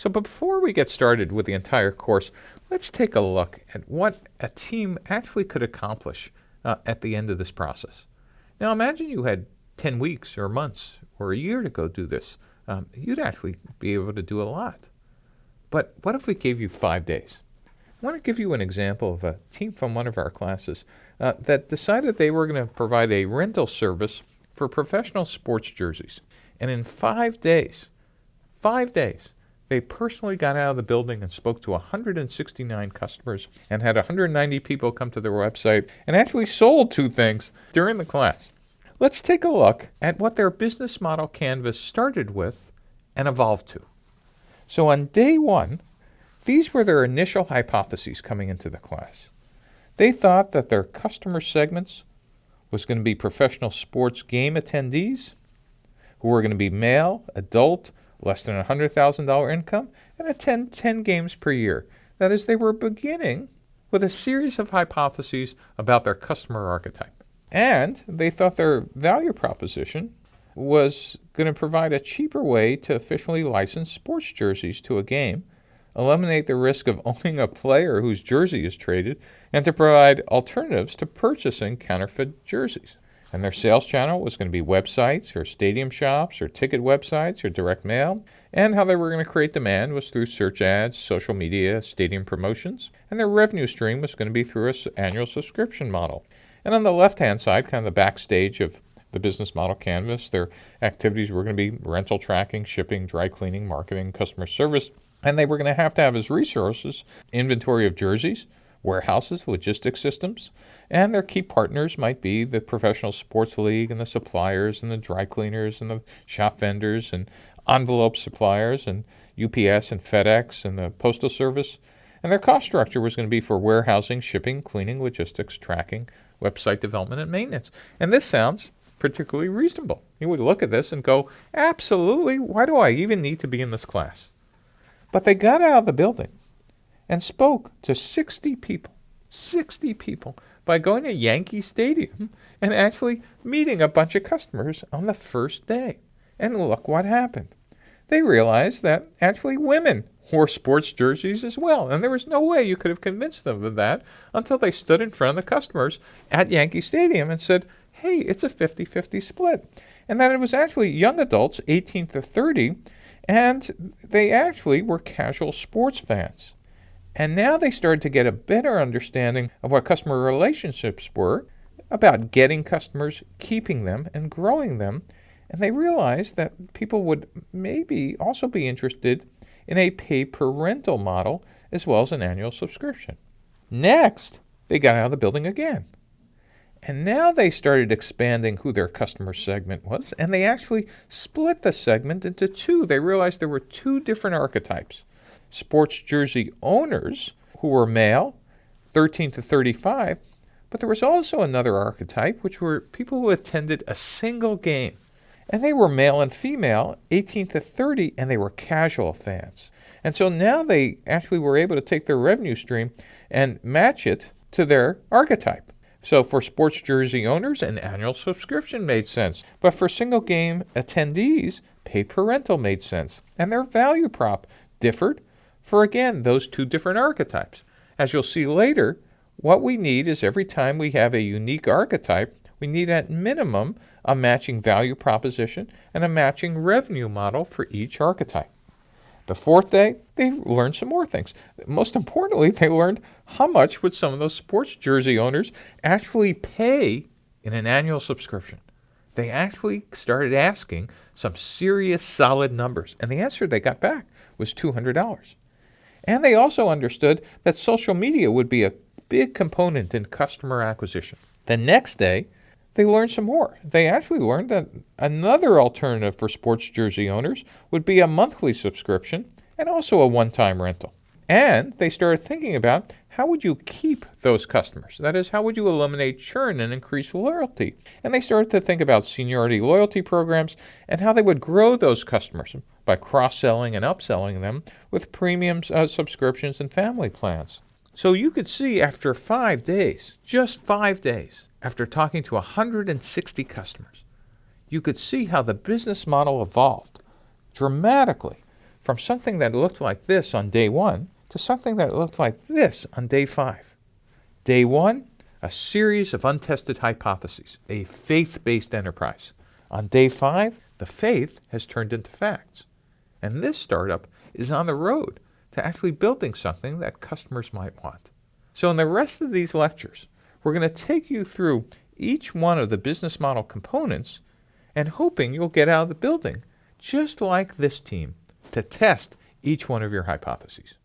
But before we get started with the entire course, let's take a look at what a team actually could accomplish at the end of this process. Now imagine you had 10 weeks or months or a year to go do this. You'd actually be able to do a lot. But what if we gave you 5 days? I want to give you an example of a team from one of our classes that decided they were going to provide a rental service for professional sports jerseys. And in 5 days, they personally got out of the building and spoke to 169 customers and had 190 people come to their website and actually sold 2 things during the class. Let's take a look at what their business model canvas started with and evolved to. So on day 1, these were their initial hypotheses coming into the class. They thought that their customer segments was going to be professional sports game attendees who were going to be male, adult, less than $100,000 income, and attend 10 games per year. That is, they were beginning with a series of hypotheses about their customer archetype. And they thought their value proposition was going to provide a cheaper way to officially license sports jerseys to a game, eliminate the risk of owning a player whose jersey is traded, and to provide alternatives to purchasing counterfeit jerseys. And their sales channel was going to be websites or stadium shops or ticket websites or direct mail. And how they were going to create demand was through search ads, social media, stadium promotions. And their revenue stream was going to be through an annual subscription model. And on the left-hand side, kind of the backstage of the business model canvas, their activities were going to be rental tracking, shipping, dry cleaning, marketing, customer service. And they were going to have as resources inventory of jerseys, warehouses, logistics systems, and their key partners might be the professional sports league and the suppliers and the dry cleaners and the shop vendors and envelope suppliers and UPS and FedEx and the postal service. And their cost structure was going to be for warehousing, shipping, cleaning, logistics, tracking, website development, and maintenance. And this sounds particularly reasonable. You would look at this and go, absolutely, why do I even need to be in this class? But they got out of the building and spoke to 60 people by going to Yankee Stadium and actually meeting a bunch of customers on the first day. And look what happened. They realized that actually women wore sports jerseys as well. And there was no way you could have convinced them of that until they stood in front of the customers at Yankee Stadium and said, hey, it's a 50-50 split. And that it was actually young adults, 18 to 30, and they actually were casual sports fans. And now they started to get a better understanding of what customer relationships were, about getting customers, keeping them, and growing them. And they realized that people would maybe also be interested in a pay-per-rental model as well as an annual subscription. Next, they got out of the building again. And now they started expanding who their customer segment was, and they actually split the segment into 2. They realized there were 2 different archetypes. Sports jersey owners who were male, 13 to 35, but there was also another archetype, which were people who attended a single game. And they were male and female, 18 to 30, and they were casual fans. And so now they actually were able to take their revenue stream and match it to their archetype. So for sports jersey owners, an annual subscription made sense. But for single game attendees, pay-per-rental made sense. And their value prop differed for, again, those 2 different archetypes. As you'll see later, what we need is every time we have a unique archetype, we need at minimum a matching value proposition and a matching revenue model for each archetype. The 4th day, they learned some more things. Most importantly, they learned how much would some of those sports jersey owners actually pay in an annual subscription. They actually started asking some serious solid numbers, and the answer they got back was $200. And they also understood that social media would be a big component in customer acquisition. The next day, they learned some more. They actually learned that another alternative for sports jersey owners would be a monthly subscription and also a one-time rental. And they started thinking about how would you keep those customers? That is, how would you eliminate churn and increase loyalty? And they started to think about seniority loyalty programs and how they would grow those customers by cross-selling and upselling them with premium subscriptions and family plans. So you could see after 5 days, just 5 days, after talking to 160 customers, you could see how the business model evolved dramatically from something that looked like this on day 1 to something that looked like this on day 5. Day 1, a series of untested hypotheses, a faith-based enterprise. On day 5, the faith has turned into facts. And this startup is on the road to actually building something that customers might want. So in the rest of these lectures, we're going to take you through each one of the business model components and hoping you'll get out of the building just like this team to test each one of your hypotheses.